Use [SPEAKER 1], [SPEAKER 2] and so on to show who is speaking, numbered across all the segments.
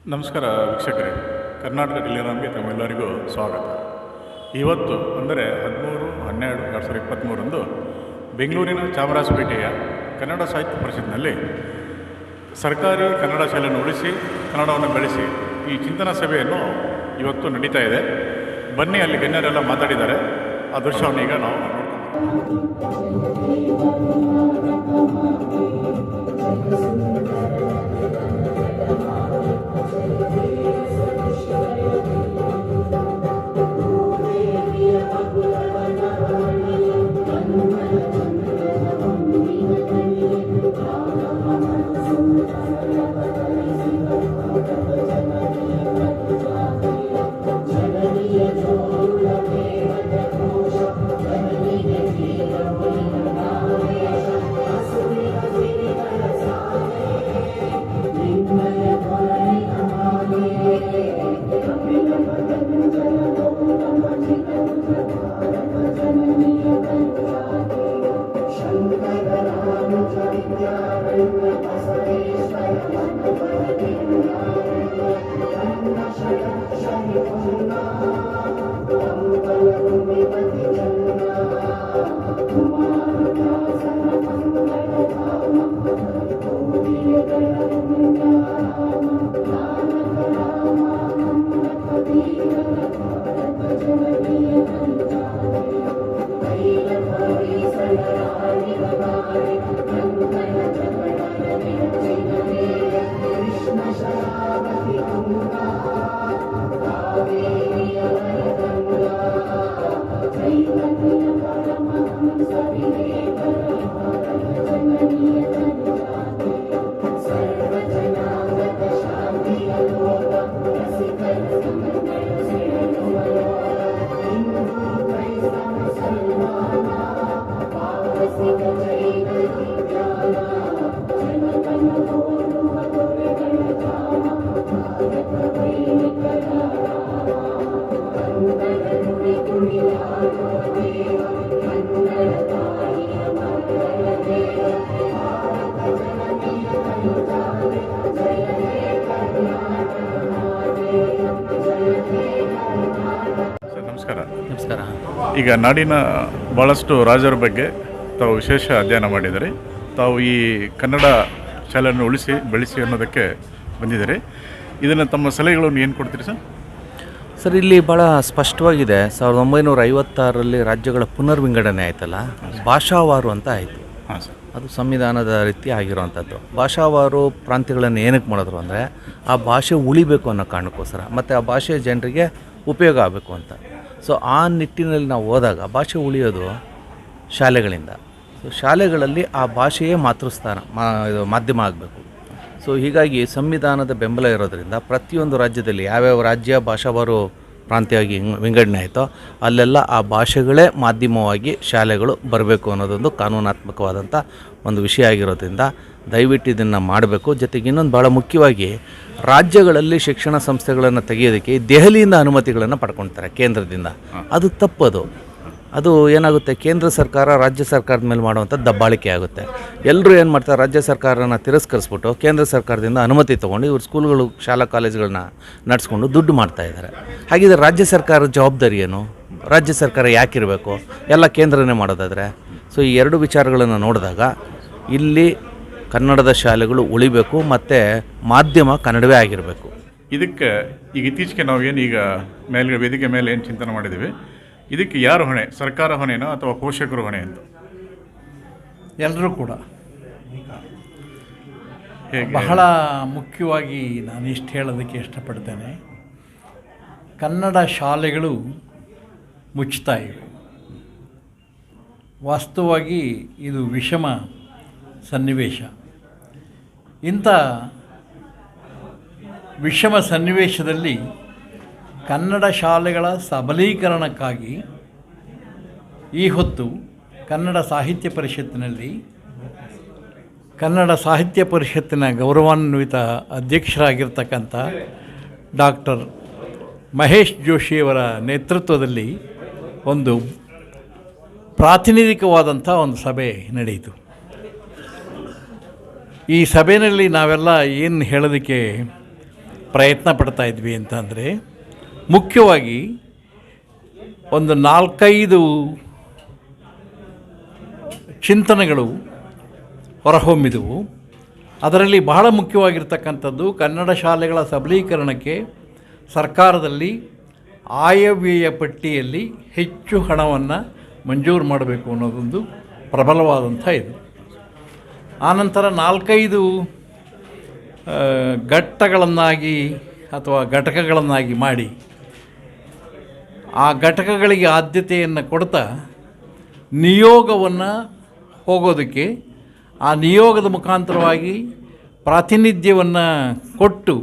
[SPEAKER 1] ನಮಸ್ಕಾರ ವೀಕ್ಷಕರೇ, ಕರ್ನಾಟಕ ಟೆಲಿಗ್ರಾಮ್ಗೆ ತಮ್ಮೆಲ್ಲರಿಗೂ ಸ್ವಾಗತ. ಇವತ್ತು ಅಂದರೆ 13/12/2023 ಬೆಂಗಳೂರಿನ ಚಾಮರಾಜಪೇಟೆಯ ಕನ್ನಡ ಸಾಹಿತ್ಯ ಪರಿಷತ್ನಲ್ಲಿ ಸರ್ಕಾರಿ ಕನ್ನಡ ಶಾಲೆಯನ್ನು ಉಳಿಸಿ ಕನ್ನಡವನ್ನು ಬೆಳೆಸಿ ಈ ಚಿಂತನಾ ಸಭೆಯನ್ನು ಇವತ್ತು ನಡೀತಾ ಇದೆ. ಬನ್ನಿ, ಅಲ್ಲಿ ಗಣ್ಯರೆಲ್ಲ ಮಾತಾಡಿದ್ದಾರೆ. ಆ ದೃಶ್ಯವನ್ನು ಈಗ ನಾವು
[SPEAKER 2] ನಮಸ್ಕಾರ.
[SPEAKER 1] ಈಗ ನಾಡಿನ ಭಾಳಷ್ಟು ರಾಜರ ಬಗ್ಗೆ ತಾವು ವಿಶೇಷ ಅಧ್ಯಯನ ಮಾಡಿದರೆ ತಾವು ಈ ಕನ್ನಡ ಶಾಲೆಯನ್ನು ಉಳಿಸಿ ಬೆಳೆಸಿ ಅನ್ನೋದಕ್ಕೆ ಬಂದಿದ್ದಾರೆ. ಇದನ್ನು ತಮ್ಮ ಸಲಹೆಗಳನ್ನು ಏನು ಕೊಡ್ತೀರಿ ಸರ್?
[SPEAKER 2] ಸರ್, ಇಲ್ಲಿ ಭಾಳ ಸ್ಪಷ್ಟವಾಗಿದೆ. 1956ರಲ್ಲಿ ರಾಜ್ಯಗಳ ಪುನರ್ವಿಂಗಡಣೆ ಆಯ್ತಲ್ಲ, ಭಾಷಾವಾರು ಅಂತ ಆಯಿತು.
[SPEAKER 1] ಹಾಂ ಸರ್.
[SPEAKER 2] ಅದು ಸಂವಿಧಾನದ ರೀತಿ ಆಗಿರುವಂಥದ್ದು. ಭಾಷಾವಾರು ಪ್ರಾಂತ್ಯಗಳನ್ನು ಏನಕ್ಕೆ ಮಾಡಿದ್ರು ಅಂದರೆ ಆ ಭಾಷೆ ಉಳಿಬೇಕು ಅನ್ನೋ ಕಾರಣಕ್ಕೋಸ್ಕರ, ಮತ್ತು ಆ ಭಾಷೆಯ ಜನರಿಗೆ ಉಪಯೋಗ ಆಗಬೇಕು ಅಂತ. ಸೊ ಆ ನಿಟ್ಟಿನಲ್ಲಿ ನಾವು ಹೋದಾಗ ಭಾಷೆ ಉಳಿಯೋದು ಶಾಲೆಗಳಿಂದ. ಸೊ ಶಾಲೆಗಳಲ್ಲಿ ಆ ಭಾಷೆಯೇ ಮಾತೃಸ್ಥಾನ ಇದು ಮಾಧ್ಯಮ ಆಗಬೇಕು. ಸೊ ಹೀಗಾಗಿ ಸಂವಿಧಾನದ ಬೆಂಬಲ ಇರೋದರಿಂದ ಪ್ರತಿಯೊಂದು ರಾಜ್ಯದಲ್ಲಿ ಯಾವ್ಯಾವ ರಾಜ್ಯ ಭಾಷಾವಾರು ಪ್ರಾಂತ್ಯವಾಗಿ ವಿಂಗಡಣೆ ಆಯಿತೋ ಅಲ್ಲೆಲ್ಲ ಆ ಭಾಷೆಗಳೇ ಮಾಧ್ಯಮವಾಗಿ ಶಾಲೆಗಳು ಬರಬೇಕು ಅನ್ನೋದೊಂದು ಕಾನೂನಾತ್ಮಕವಾದಂಥ ಒಂದು ವಿಷಯ ಆಗಿರೋದ್ರಿಂದ ದಯವಿಟ್ಟು ಇದನ್ನು ಮಾಡಬೇಕು. ಜೊತೆಗೆ ಇನ್ನೊಂದು ಭಾಳ ಮುಖ್ಯವಾಗಿ, ರಾಜ್ಯಗಳಲ್ಲಿ ಶಿಕ್ಷಣ ಸಂಸ್ಥೆಗಳನ್ನು ತೆಗೆಯೋದಕ್ಕೆ ದೆಹಲಿಯಿಂದ ಅನುಮತಿಗಳನ್ನು ಪಡ್ಕೊಳ್ತಾರೆ ಕೇಂದ್ರದಿಂದ. ಅದು ತಪ್ಪದು. ಅದು ಏನಾಗುತ್ತೆ, ಕೇಂದ್ರ ಸರ್ಕಾರ ರಾಜ್ಯ ಸರ್ಕಾರದ ಮೇಲೆ ಮಾಡುವಂಥ ದಬ್ಬಾಳಿಕೆ ಆಗುತ್ತೆ. ಎಲ್ಲರೂ ಏನು ಮಾಡ್ತಾರೆ, ರಾಜ್ಯ ಸರ್ಕಾರನ ತಿರಸ್ಕರಿಸ್ಬಿಟ್ಟು ಕೇಂದ್ರ ಸರ್ಕಾರದಿಂದ ಅನುಮತಿ ತೊಗೊಂಡು ಇವ್ರು ಸ್ಕೂಲ್ಗಳು ಶಾಲಾ ಕಾಲೇಜುಗಳನ್ನ ನಡೆಸ್ಕೊಂಡು ದುಡ್ಡು ಮಾಡ್ತಾಯಿದ್ದಾರೆ. ಹಾಗಿದ್ರೆ ರಾಜ್ಯ ಸರ್ಕಾರದ ಜವಾಬ್ದಾರಿ ಏನು? ರಾಜ್ಯ ಸರ್ಕಾರ ಯಾಕಿರಬೇಕು? ಎಲ್ಲ ಕೇಂದ್ರನೇ ಮಾಡೋದಾದರೆ. ಸೊ ಈ ಎರಡು ವಿಚಾರಗಳನ್ನು ನೋಡಿದಾಗ ಇಲ್ಲಿ ಕನ್ನಡದ ಶಾಲೆಗಳು ಉಳಿಬೇಕು, ಮತ್ತು ಮಾಧ್ಯಮ ಕನ್ನಡವೇ ಆಗಿರಬೇಕು.
[SPEAKER 1] ಇದಕ್ಕೆ ಈಗ ಇತ್ತೀಚೆಗೆ ನಾವೇನು ಈಗ ವೇದಿಕೆ ಮೇಲೆ ಏನು ಚಿಂತನೆ ಮಾಡಿದ್ದೀವಿ, ಇದಕ್ಕೆ ಯಾರು ಹೊಣೆ? ಸರ್ಕಾರ ಹೊಣೆನೋ ಅಥವಾ ಪೋಷಕರು ಹೊಣೆ ಅಂತ?
[SPEAKER 3] ಎಲ್ಲರೂ ಕೂಡ. ಬಹಳ ಮುಖ್ಯವಾಗಿ ನಾನು ಇಷ್ಟು ಹೇಳೋದಕ್ಕೆ ಇಷ್ಟಪಡ್ತೇನೆ. ಕನ್ನಡ ಶಾಲೆಗಳು ಮುಚ್ತಾ ಇವೆ. ವಾಸ್ತವವಾಗಿ ಇದು ವಿಷಮ ಸನ್ನಿವೇಶ. ಇಂಥ ವಿಷಮ ಸನ್ನಿವೇಶದಲ್ಲಿ ಕನ್ನಡ ಶಾಲೆಗಳ ಸಬಲೀಕರಣಕ್ಕಾಗಿ ಈ ಹೊತ್ತು ಕನ್ನಡ ಸಾಹಿತ್ಯ ಪರಿಷತ್ತಿನಲ್ಲಿ ಕನ್ನಡ ಸಾಹಿತ್ಯ ಪರಿಷತ್ತಿನ ಗೌರವಾನ್ವಿತ ಅಧ್ಯಕ್ಷರಾಗಿರ್ತಕ್ಕಂಥ ಡಾಕ್ಟರ್ ಮಹೇಶ್ ಜೋಶಿಯವರ ನೇತೃತ್ವದಲ್ಲಿ ಒಂದು ಪ್ರಾತಿನಿಧಿಕವಾದಂಥ ಒಂದು ಸಭೆ ನಡೆಯಿತು. ಈ ಸಭೆಯಲ್ಲಿ ನಾವೆಲ್ಲ ಏನು ಹೇಳೋದಕ್ಕೆ ಪ್ರಯತ್ನ ಪಡ್ತಾ ಇದ್ವಿ ಅಂತಂದರೆ ಮುಖ್ಯವಾಗಿ ಒಂದು 4-5 ಚಿಂತನೆಗಳು ಹೊರಹೊಮ್ಮಿದವು. ಅದರಲ್ಲಿ ಬಹಳ ಮುಖ್ಯವಾಗಿರ್ತಕ್ಕಂಥದ್ದು ಕನ್ನಡ ಶಾಲೆಗಳ ಸಬಲೀಕರಣಕ್ಕೆ ಸರ್ಕಾರದಲ್ಲಿ ಆಯವ್ಯಯ ಪಟ್ಟಿಯಲ್ಲಿ ಹೆಚ್ಚು ಹಣವನ್ನು ಮಂಜೂರು ಮಾಡಬೇಕು ಅನ್ನೋದೊಂದು ಪ್ರಬಲವಾದಂಥ ಇದು. ಆನಂತರ 4-5 ಘಟ್ಟಗಳನ್ನಾಗಿ ಅಥವಾ ಘಟಕಗಳನ್ನಾಗಿ ಮಾಡಿ ಆ ಘಟಕಗಳಿಗೆ ಆದ್ಯತೆಯನ್ನು ಕೊಡ್ತಾ ನಿಯೋಗವನ್ನು ಹೋಗೋದಕ್ಕೆ, ಆ ನಿಯೋಗದ ಮುಖಾಂತರವಾಗಿ ಪ್ರಾತಿನಿಧ್ಯವನ್ನು ಕೊಟ್ಟು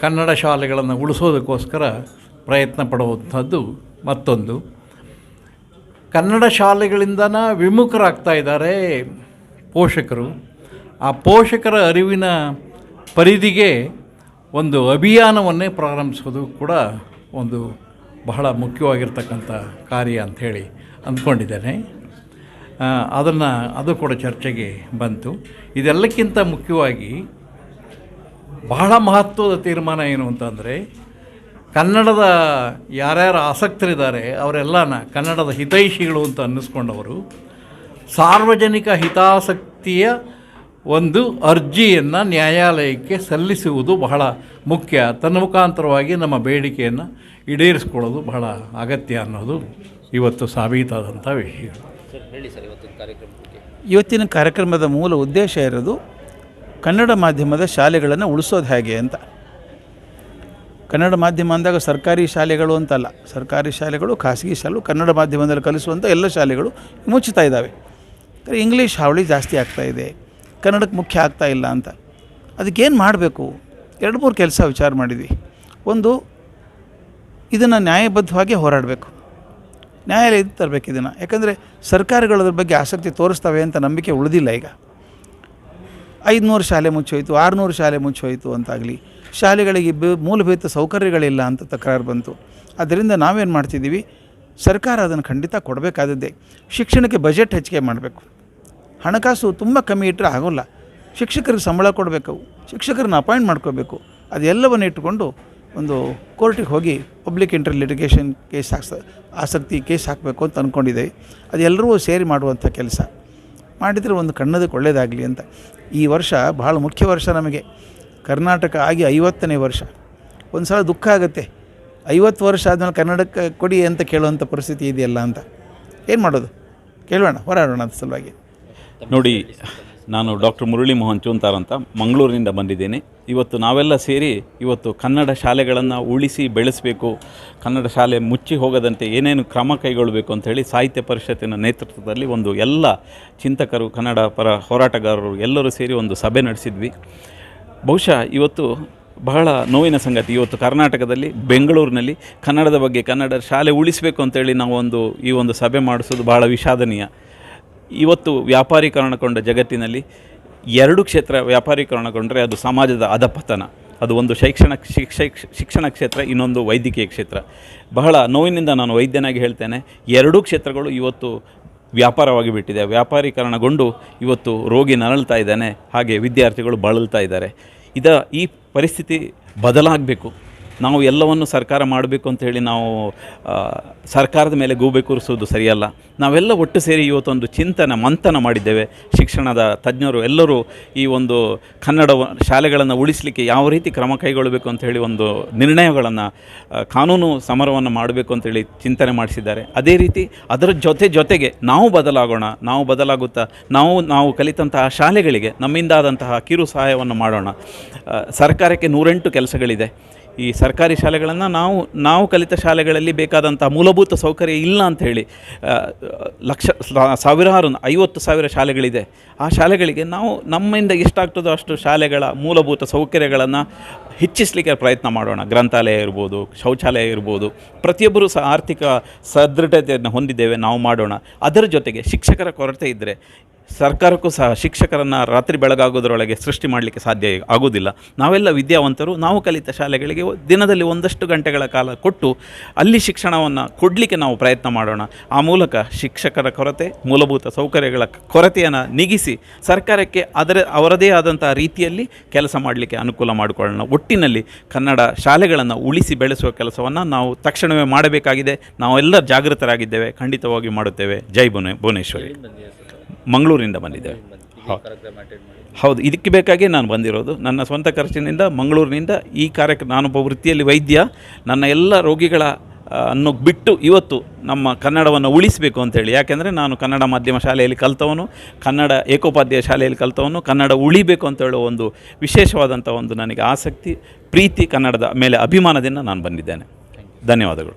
[SPEAKER 3] ಕನ್ನಡ ಶಾಲೆಗಳನ್ನು ಉಳಿಸೋದಕ್ಕೋಸ್ಕರ ಪ್ರಯತ್ನ ಪಡುವಂಥದ್ದು ಮತ್ತೊಂದು. ಕನ್ನಡ ಶಾಲೆಗಳಿಂದನ ವಿಮುಖರಾಗ್ತಾ ಇದ್ದಾರೆ ಪೋಷಕರು. ಆ ಪೋಷಕರ ಅರಿವಿನ ಪರಿಧಿಗೆ ಒಂದು ಅಭಿಯಾನವನ್ನೇ ಪ್ರಾರಂಭಿಸೋದು ಕೂಡ ಒಂದು ಬಹಳ ಮುಖ್ಯವಾಗಿರ್ತಕ್ಕಂಥ ಕಾರ್ಯ ಅಂಥೇಳಿ ಅಂದ್ಕೊಂಡಿದ್ದೇನೆ. ಅದು ಕೂಡ ಚರ್ಚೆಗೆ ಬಂತು. ಇದೆಲ್ಲಕ್ಕಿಂತ ಮುಖ್ಯವಾಗಿ ಬಹಳ ಮಹತ್ವದ ತೀರ್ಮಾನ ಏನು ಅಂತಂದರೆ, ಕನ್ನಡದ ಯಾರ್ಯಾರು ಆಸಕ್ತರಿದ್ದಾರೆ ಅವರೆಲ್ಲನ ಕನ್ನಡದ ಹಿತೈಷಿಗಳು ಅಂತ ಅನ್ನಿಸ್ಕೊಂಡವರು ಸಾರ್ವಜನಿಕ ಹಿತಾಸಕ್ತಿಯ ಒಂದು ಅರ್ಜಿಯನ್ನು ನ್ಯಾಯಾಲಯಕ್ಕೆ ಸಲ್ಲಿಸುವುದು ಬಹಳ ಮುಖ್ಯ. ತನ್ನ ಮುಖಾಂತರವಾಗಿ ನಮ್ಮ ಬೇಡಿಕೆಯನ್ನು ಈಡೇರಿಸ್ಕೊಳ್ಳೋದು ಬಹಳ ಅಗತ್ಯ ಅನ್ನೋದು ಇವತ್ತು ಸಾಬೀತಾದಂಥ ವಿಷಯಗಳು.
[SPEAKER 4] ಇವತ್ತಿನ ಕಾರ್ಯಕ್ರಮದ ಮೂಲ ಉದ್ದೇಶ ಇರೋದು ಕನ್ನಡ ಮಾಧ್ಯಮದ ಶಾಲೆಗಳನ್ನು ಉಳಿಸೋದು ಹೇಗೆ ಅಂತ. ಕನ್ನಡ ಮಾಧ್ಯಮ ಅಂದಾಗ ಸರ್ಕಾರಿ ಶಾಲೆಗಳು ಅಂತಲ್ಲ, ಸರ್ಕಾರಿ ಶಾಲೆಗಳು, ಖಾಸಗಿ ಶಾಲೆಗಳು, ಕನ್ನಡ ಮಾಧ್ಯಮದಲ್ಲಿ ಕಲಿಸುವಂಥ ಎಲ್ಲ ಶಾಲೆಗಳು ಮುಚ್ಚುತ್ತಾ ಇದ್ದಾವೆ. ಇಂಗ್ಲೀಷ್ ಹಾವಳಿ ಜಾಸ್ತಿ ಆಗ್ತಾಯಿದೆ, ಕನ್ನಡಕ್ಕೆ ಮುಖ್ಯ ಆಗ್ತಾ ಇಲ್ಲ ಅಂತ. ಅದಕ್ಕೇನು ಮಾಡಬೇಕು? 2-3 ಕೆಲಸ ವಿಚಾರ ಮಾಡಿದ್ವಿ. ಒಂದು, ಇದನ್ನು ನ್ಯಾಯಬದ್ಧವಾಗಿ ಹೋರಾಡಬೇಕು, ನ್ಯಾಯಾಲಯದ ತರಬೇಕು ಇದನ್ನು. ಯಾಕಂದರೆ ಸರ್ಕಾರಗಳು ಅದ್ರ ಬಗ್ಗೆ ಆಸಕ್ತಿ ತೋರಿಸ್ತವೆ ಅಂತ ನಂಬಿಕೆ ಉಳಿದಿಲ್ಲ. ಈಗ 500 ಶಾಲೆ ಮುಚ್ಚೋಯ್ತು, 600 ಶಾಲೆ ಮುಚ್ಚೋಯ್ತು ಅಂತಾಗಲಿ, ಶಾಲೆಗಳಿಗೆ ಮೂಲಭೂತ ಸೌಕರ್ಯಗಳಿಲ್ಲ ಅಂತ ತಕರಾರು ಬಂತು. ಆದ್ದರಿಂದ ನಾವೇನು ಮಾಡ್ತಿದ್ದೀವಿ, ಸರ್ಕಾರ ಅದನ್ನು ಖಂಡಿತ ಕೊಡಬೇಕಾದದ್ದೇ. ಶಿಕ್ಷಣಕ್ಕೆ ಬಜೆಟ್ ಹೆಚ್ಚಿಗೆ ಮಾಡಬೇಕು. ಹಣಕಾಸು ತುಂಬ ಕಮ್ಮಿ ಇಟ್ಟರೆ ಆಗೋಲ್ಲ. ಶಿಕ್ಷಕರಿಗೆ ಸಂಬಳ ಕೊಡಬೇಕು, ಶಿಕ್ಷಕರನ್ನ ಅಪಾಯಿಂಟ್ ಮಾಡ್ಕೋಬೇಕು. ಅದೆಲ್ಲವನ್ನು ಇಟ್ಟುಕೊಂಡು ಒಂದು ಕೋರ್ಟಿಗೆ ಹೋಗಿ ಪಬ್ಲಿಕ್ ಇಂಟರ್ ಲಿಟಿಗೇಷನ್ ಆಸಕ್ತಿ ಕೇಸ್ ಹಾಕಬೇಕು ಅಂತ ಅಂದ್ಕೊಂಡಿದ್ದೇವೆ. ಅದೆಲ್ಲರೂ ಸೇರಿ ಮಾಡುವಂಥ ಕೆಲಸ ಮಾಡಿದರೆ ಒಂದು ಕನ್ನಡಕ್ಕೆ ಒಳ್ಳೆಯದಾಗಲಿ ಅಂತ. ಈ ವರ್ಷ ಬಹಳ ಮುಖ್ಯ ವರ್ಷ ನಮಗೆ. ಕರ್ನಾಟಕ ಆಗಿ 50ನೇ ವರ್ಷ. ಒಂದು ಸಲ ದುಃಖ ಆಗುತ್ತೆ, 50 ವರ್ಷ ಆದಮೇಲೆ ಕನ್ನಡಕ್ಕೆ ಕೊಡಿ ಅಂತ ಕೇಳುವಂಥ ಪರಿಸ್ಥಿತಿ ಇದೆಯಲ್ಲ ಅಂತ. ಏನು ಮಾಡೋದು? ಕೇಳೋಣ, ಹೋರಾಡೋಣ ಅಂತ ಸಲುವಾಗಿ.
[SPEAKER 5] ನೋಡಿ, ನಾನು ಡಾಕ್ಟರ್ ಮುರಳಿ ಮೋಹನ್ ಚೂಂತಾರ್ ಅಂತ ಮಂಗಳೂರಿನಿಂದ ಬಂದಿದ್ದೇನೆ. ಇವತ್ತು ನಾವೆಲ್ಲ ಸೇರಿ ಇವತ್ತು ಕನ್ನಡ ಶಾಲೆಗಳನ್ನು ಉಳಿಸಿ ಬೆಳೆಸಬೇಕು, ಕನ್ನಡ ಶಾಲೆ ಮುಚ್ಚಿ ಹೋಗದಂತೆ ಏನೇನು ಕ್ರಮ ಕೈಗೊಳ್ಳಬೇಕು ಅಂಥೇಳಿ ಸಾಹಿತ್ಯ ಪರಿಷತ್ತಿನ ನೇತೃತ್ವದಲ್ಲಿ ಒಂದು ಎಲ್ಲ ಚಿಂತಕರು, ಕನ್ನಡ ಪರ ಹೋರಾಟಗಾರರು ಎಲ್ಲರೂ ಸೇರಿ ಒಂದು ಸಭೆ ನಡೆಸಿದ್ವಿ. ಬಹುಶಃ ಇವತ್ತು ಬಹಳ ನೋವಿನ ಸಂಗತಿ, ಇವತ್ತು ಕರ್ನಾಟಕದಲ್ಲಿ ಬೆಂಗಳೂರಿನಲ್ಲಿ ಕನ್ನಡದ ಬಗ್ಗೆ, ಕನ್ನಡ ಶಾಲೆ ಉಳಿಸಬೇಕು ಅಂತೇಳಿ ನಾವು ಈ ಒಂದು ಸಭೆ ಮಾಡಿಸೋದು ಬಹಳ ವಿಷಾದನೀಯ. ಇವತ್ತು ವ್ಯಾಪಾರೀಕರಣಗೊಂಡ ಜಗತ್ತಿನಲ್ಲಿ 2 ಕ್ಷೇತ್ರ ವ್ಯಾಪಾರೀಕರಣಗೊಂಡರೆ ಅದು ಸಮಾಜದ ಅಧಪತನ. ಅದು ಒಂದು ಶಿಕ್ಷಣ ಕ್ಷೇತ್ರ, ಇನ್ನೊಂದು ವೈದ್ಯಕೀಯ ಕ್ಷೇತ್ರ. ಬಹಳ ನೋವಿನಿಂದ ನಾನು ವೈದ್ಯನಾಗಿ ಹೇಳ್ತೇನೆ, 2 ಕ್ಷೇತ್ರಗಳು ಇವತ್ತು ವ್ಯಾಪಾರವಾಗಿ ಬಿಟ್ಟಿದೆ. ವ್ಯಾಪಾರೀಕರಣಗೊಂಡು ಇವತ್ತು ರೋಗಿ ನರಳ್ತಾ ಇದ್ದಾನೆ, ಹಾಗೆ ವಿದ್ಯಾರ್ಥಿಗಳು ಬಳಲ್ತಾ ಇದ್ದಾರೆ. ಈ ಪರಿಸ್ಥಿತಿ ಬದಲಾಗಬೇಕು. ನಾವು ಎಲ್ಲವನ್ನು ಸರ್ಕಾರ ಮಾಡಬೇಕು ಅಂತ ಹೇಳಿ ನಾವು ಸರ್ಕಾರದ ಮೇಲೆ ಗೂಬೆ ಕೂರಿಸೋದು ಸರಿಯಲ್ಲ. ನಾವೆಲ್ಲ ಒಟ್ಟು ಸೇರಿ ಇವತ್ತೊಂದು ಮಂಥನ ಮಾಡಿದ್ದೇವೆ. ಶಿಕ್ಷಣದ ತಜ್ಞರು ಎಲ್ಲರೂ ಈ ಒಂದು ಕನ್ನಡ ಶಾಲೆಗಳನ್ನು ಉಳಿಸಲಿಕ್ಕೆ ಯಾವ ರೀತಿ ಕ್ರಮ ಕೈಗೊಳ್ಳಬೇಕು ಅಂತ ಹೇಳಿ ಒಂದು ನಿರ್ಣಯಗಳನ್ನು, ಕಾನೂನು ಸಮರವನ್ನು ಮಾಡಬೇಕು ಅಂತೇಳಿ ಚಿಂತನೆ ಮಾಡಿಸಿದ್ದಾರೆ. ಅದೇ ರೀತಿ ಅದರ ಜೊತೆಗೆ ನಾವು ಬದಲಾಗೋಣ. ನಾವು ಬದಲಾಗುತ್ತಾ ನಾವು ಕಲಿತಂತಹ ಶಾಲೆಗಳಿಗೆ ನಮ್ಮಿಂದಾದಂತಹ ಕಿರು ಸಹಾಯವನ್ನು ಮಾಡೋಣ. ಸರ್ಕಾರಕ್ಕೆ 108 ಕೆಲಸಗಳಿದೆ. ಈ ಸರ್ಕಾರಿ ಶಾಲೆಗಳನ್ನು ನಾವು ಕಲಿತ ಶಾಲೆಗಳಲ್ಲಿ ಬೇಕಾದಂಥ ಮೂಲಭೂತ ಸೌಕರ್ಯ ಇಲ್ಲ ಅಂಥೇಳಿ ಸಾವಿರಾರು 50,000 ಶಾಲೆಗಳಿದೆ. ಆ ಶಾಲೆಗಳಿಗೆ ನಾವು ನಮ್ಮಿಂದ ಎಷ್ಟಾಗ್ತದೋ ಅಷ್ಟು ಶಾಲೆಗಳ ಮೂಲಭೂತ ಸೌಕರ್ಯಗಳನ್ನು ಹೆಚ್ಚಿಸಲಿಕ್ಕೆ ಪ್ರಯತ್ನ ಮಾಡೋಣ. ಗ್ರಂಥಾಲಯ ಇರ್ಬೋದು, ಶೌಚಾಲಯ ಇರ್ಬೋದು, ಪ್ರತಿಯೊಬ್ಬರೂ ಸಹ ಆರ್ಥಿಕ ಸದೃಢತೆಯನ್ನು ಹೊಂದಿದ್ದೇವೆ, ನಾವು ಮಾಡೋಣ. ಅದರ ಜೊತೆಗೆ ಶಿಕ್ಷಕರ ಕೊರತೆ ಇದ್ದರೆ ಸರ್ಕಾರಕ್ಕೂ ಸಹ ಶಿಕ್ಷಕರನ್ನು ರಾತ್ರಿ ಬೆಳಗಾಗೋದ್ರೊಳಗೆ ಸೃಷ್ಟಿ ಮಾಡಲಿಕ್ಕೆ ಸಾಧ್ಯ ಆಗೋದಿಲ್ಲ. ನಾವೆಲ್ಲ ವಿದ್ಯಾವಂತರು, ನಾವು ಕಲಿತ ಶಾಲೆಗಳಿಗೆ ದಿನದಲ್ಲಿ ಒಂದಷ್ಟು ಗಂಟೆಗಳ ಕಾಲ ಕೊಟ್ಟು ಅಲ್ಲಿ ಶಿಕ್ಷಣವನ್ನು ಕೊಡಲಿಕ್ಕೆ ನಾವು ಪ್ರಯತ್ನ ಮಾಡೋಣ. ಆ ಮೂಲಕ ಶಿಕ್ಷಕರ ಕೊರತೆ, ಮೂಲಭೂತ ಸೌಕರ್ಯಗಳ ಕೊರತೆಯನ್ನು ನೀಗಿಸಿ ಸರ್ಕಾರಕ್ಕೆ ಅವರದೇ ಆದಂಥ ರೀತಿಯಲ್ಲಿ ಕೆಲಸ ಮಾಡಲಿಕ್ಕೆ ಅನುಕೂಲ ಮಾಡಿಕೊಳ್ಳೋಣ. ಒಟ್ಟಿನಲ್ಲಿ ಕನ್ನಡ ಶಾಲೆಗಳನ್ನು ಉಳಿಸಿ ಬೆಳೆಸುವ ಕೆಲಸವನ್ನು ನಾವು ತಕ್ಷಣವೇ ಮಾಡಬೇಕಾಗಿದೆ. ನಾವೆಲ್ಲ ಜಾಗೃತರಾಗಿದ್ದೇವೆ, ಖಂಡಿತವಾಗಿ ಮಾಡುತ್ತೇವೆ. ಜೈ ಭುವನೇಶ್ವರಿ. ಮಂಗಳೂರಿಂದ ಬಂದಿದ್ದೇವೆ. ಹೌದು, ಇದಕ್ಕೆ ಬೇಕಾಗಿ ನಾನು ಬಂದಿರೋದು. ನನ್ನ ಸ್ವಂತ ಖರ್ಚಿನಿಂದ ಮಂಗಳೂರಿನಿಂದ ಈ ಕಾರ್ಯಕ್ರಮ, ನಾನೊಬ್ಬ ವೃತ್ತಿಯಲ್ಲಿ ವೈದ್ಯ, ನನ್ನ ಎಲ್ಲ ರೋಗಿಗಳ ಅನ್ನು ಬಿಟ್ಟು ಇವತ್ತು ನಮ್ಮ ಕನ್ನಡವನ್ನು ಉಳಿಸಬೇಕು ಅಂತೇಳಿ. ಯಾಕೆಂದರೆ ನಾನು ಕನ್ನಡ ಮಾಧ್ಯಮ ಶಾಲೆಯಲ್ಲಿ ಕಲಿತವನು, ಕನ್ನಡ ಏಕೋಪಾಧ್ಯಾಯ ಶಾಲೆಯಲ್ಲಿ ಕಲಿತವನು. ಕನ್ನಡ ಉಳಿಬೇಕು ಅಂತ ಹೇಳೋ ಒಂದು ವಿಶೇಷವಾದಂಥ ಒಂದು ನನಗೆ ಆಸಕ್ತಿ, ಪ್ರೀತಿ, ಕನ್ನಡದ ಮೇಲೆ ಅಭಿಮಾನದಿಂದ ನಾನು ಬಂದಿದ್ದೇನೆ. ಧನ್ಯವಾದಗಳು.